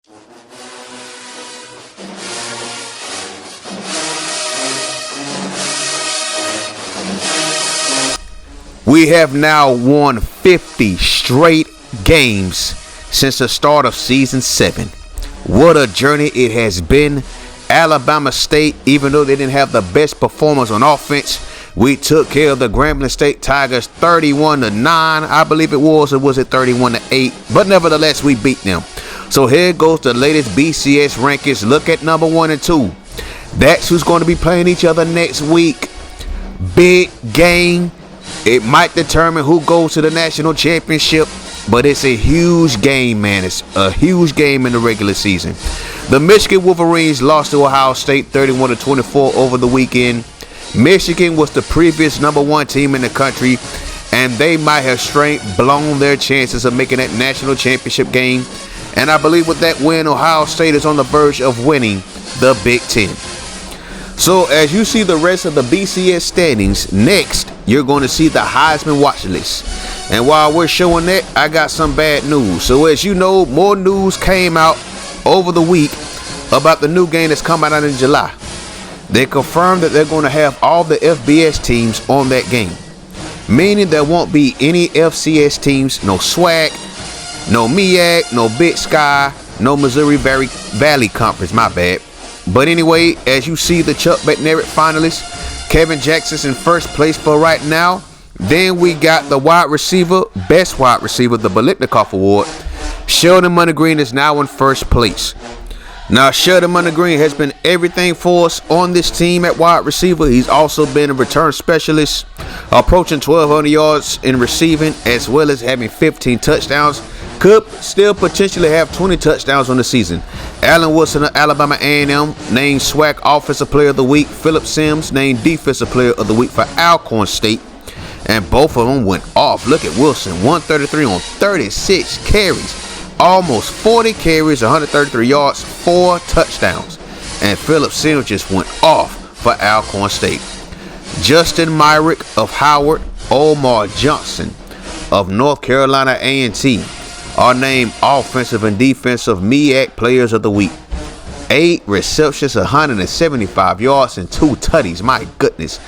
We have now won 50 straight games since the start of season 7. What a journey it has been. Alabama State, even though they didn't have the best performance on offense, we took care of the Grambling State Tigers 31-9, I believe it was, or was it 31-8? But nevertheless, we beat them. So here goes the latest BCS rankings. Look at number 1 and 2. That's who's going to be playing each other next week. Big game. It might determine who goes to the national championship, but it's a huge game, man. It's a huge game in the regular season. The Michigan Wolverines lost to Ohio State 31-24 over the weekend. Michigan was the previous number 1 team in the country, and they might have straight blown their chances of making that national championship game. And I believe with that win, Ohio State is on the verge of winning the Big Ten. So as you see the rest of the BCS standings, next you're going to see the Heisman watch list. And while we're showing that, I got some bad news. So as you know, more news came out over the week about the new game that's coming out in July. They confirmed that they're going to have all the FBS teams on that game, meaning there won't be any FCS teams, no SWAC, no Ncaa, no Big Sky, no Missouri Valley Conference, my bad. But anyway, as you see the Chuck McNaird finalists, Kevin Jackson's in first place for right now. Then we got the wide receiver, best wide receiver, the Biletnikoff Award. Sheldon Montegreen is now in first place. Now, Sheldon Montegreen has been everything for us on this team at wide receiver. He's also been a return specialist, approaching 1,200 yards in receiving, as well as having 15 touchdowns. Could still potentially have 20 touchdowns on the season. Allen Wilson of Alabama A&M named SWAC Offensive Player of the Week. Phillip Sims named Defensive Player of the Week for Alcorn State. And both of them went off. Look at Wilson, 133 on 36 carries. Almost 40 carries, 133 yards, 4 touchdowns. And Phillip Sims just went off for Alcorn State. Justin Myrick of Howard, Omar Johnson of North Carolina A&T are named Offensive and Defensive MEAC Players of the Week. 8 receptions, 175 yards, and 2 tutties. My goodness.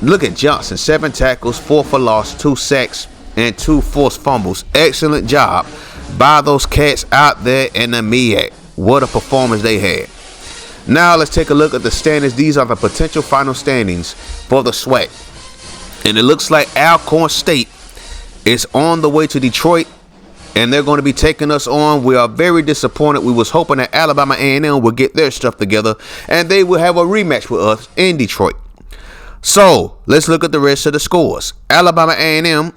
Look at Johnson, 7 tackles, 4 for loss, 2 sacks, and 2 forced fumbles. Excellent job by those cats out there in the MEAC. What a performance they had. Now let's take a look at the standings. These are the potential final standings for the SWAC. And it looks like Alcorn State is on the way to Detroit, and they're going to be taking us on. We are very disappointed. We was hoping that Alabama A&M would get their stuff together, and they will have a rematch with us in Detroit. So let's look at the rest of the scores. Alabama A&M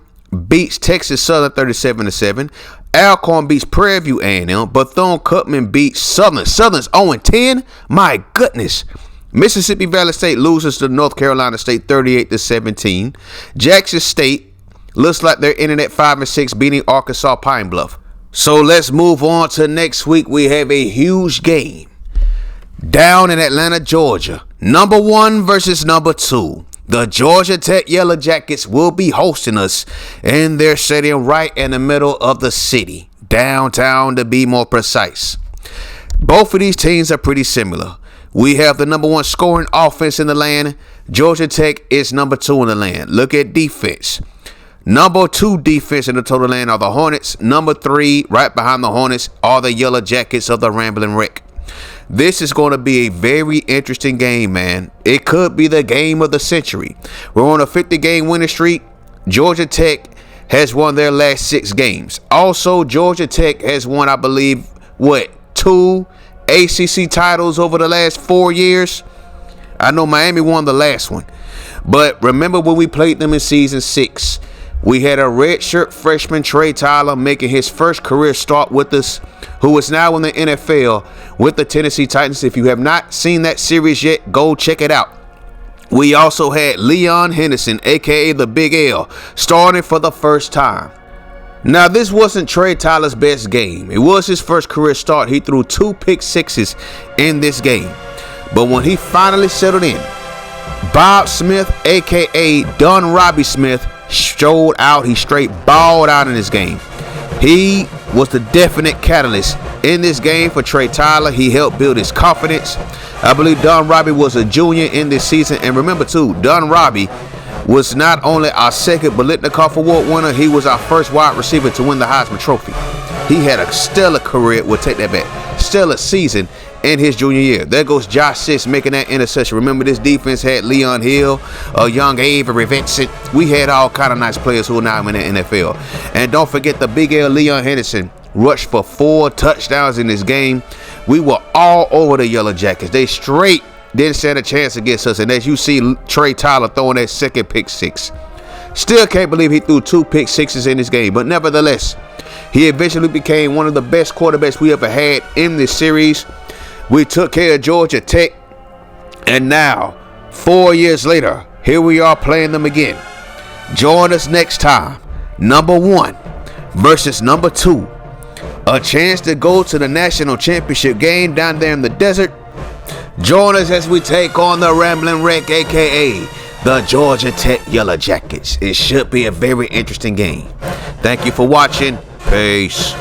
beats Texas Southern 37-7. Alcorn beats Prairie View A&M. Bethune-Cookman beats Southern. Southern's 0-10. My goodness. Mississippi Valley State loses to North Carolina State 38-17. Jackson State looks like they're in at 5-6, beating Arkansas Pine Bluff. So let's move on to next week. We have a huge game down in Atlanta, Georgia. Number 1 versus number 2. The Georgia Tech Yellow Jackets will be hosting us in their stadium right in the middle of the city, downtown to be more precise. Both of these teams are pretty similar. We have the number 1 scoring offense in the land. Georgia Tech is number 2 in the land. Look at defense. Number 2 defense in the total land are the Hornets. Number 3, right behind the Hornets, are the Yellow Jackets of the Rambling Wreck. This is going to be a very interesting game, man. It could be the game of the century. We're on a 50-game winning streak. Georgia Tech has won their last 6 games. Also, Georgia Tech has won, I believe, 2 ACC titles over the last 4 years. I know Miami won the last one. But remember when we played them in season 6? We had a redshirt freshman, Trey Tyler, making his first career start with us, who is now in the NFL with the Tennessee Titans. If you have not seen that series yet, go check it out. We also had Leon Henderson, a.k.a. the Big L, starting for the first time. Now, this wasn't Trey Tyler's best game. It was his first career start. He threw 2 pick sixes in this game. But when he finally settled in, Bob Smith, a.k.a. Don Robbie Smith, showed out. He straight balled out in this game. He was the definite catalyst in this game for Trey Tyler. He helped build his confidence. I believe Don Robbie was a junior in this season. And remember, too, Don Robbie was not only our second Biletnikoff Award winner, he was our first wide receiver to win the Heisman Trophy. He had a stellar career. We'll take that back. Stellar season in his junior year. There goes Josh Six making that interception. Remember, this defense had Leon Hill, young Avery Vincent. We had all kind of nice players who are now in the NFL. And don't forget the big L, Leon Henderson, rushed for 4 touchdowns in this game. We were all over the Yellow Jackets. They straight didn't stand a chance against us. And as you see Trey Tyler throwing that second pick six. Still can't believe he threw 2 pick sixes in this game. But nevertheless, he eventually became one of the best quarterbacks we ever had in this series. We took care of Georgia Tech, and now, 4 years later, here we are playing them again. Join us next time, number 1 versus number 2. A chance to go to the national championship game down there in the desert. Join us as we take on the Rambling Wreck, a.k.a. the Georgia Tech Yellow Jackets. It should be a very interesting game. Thank you for watching. Peace.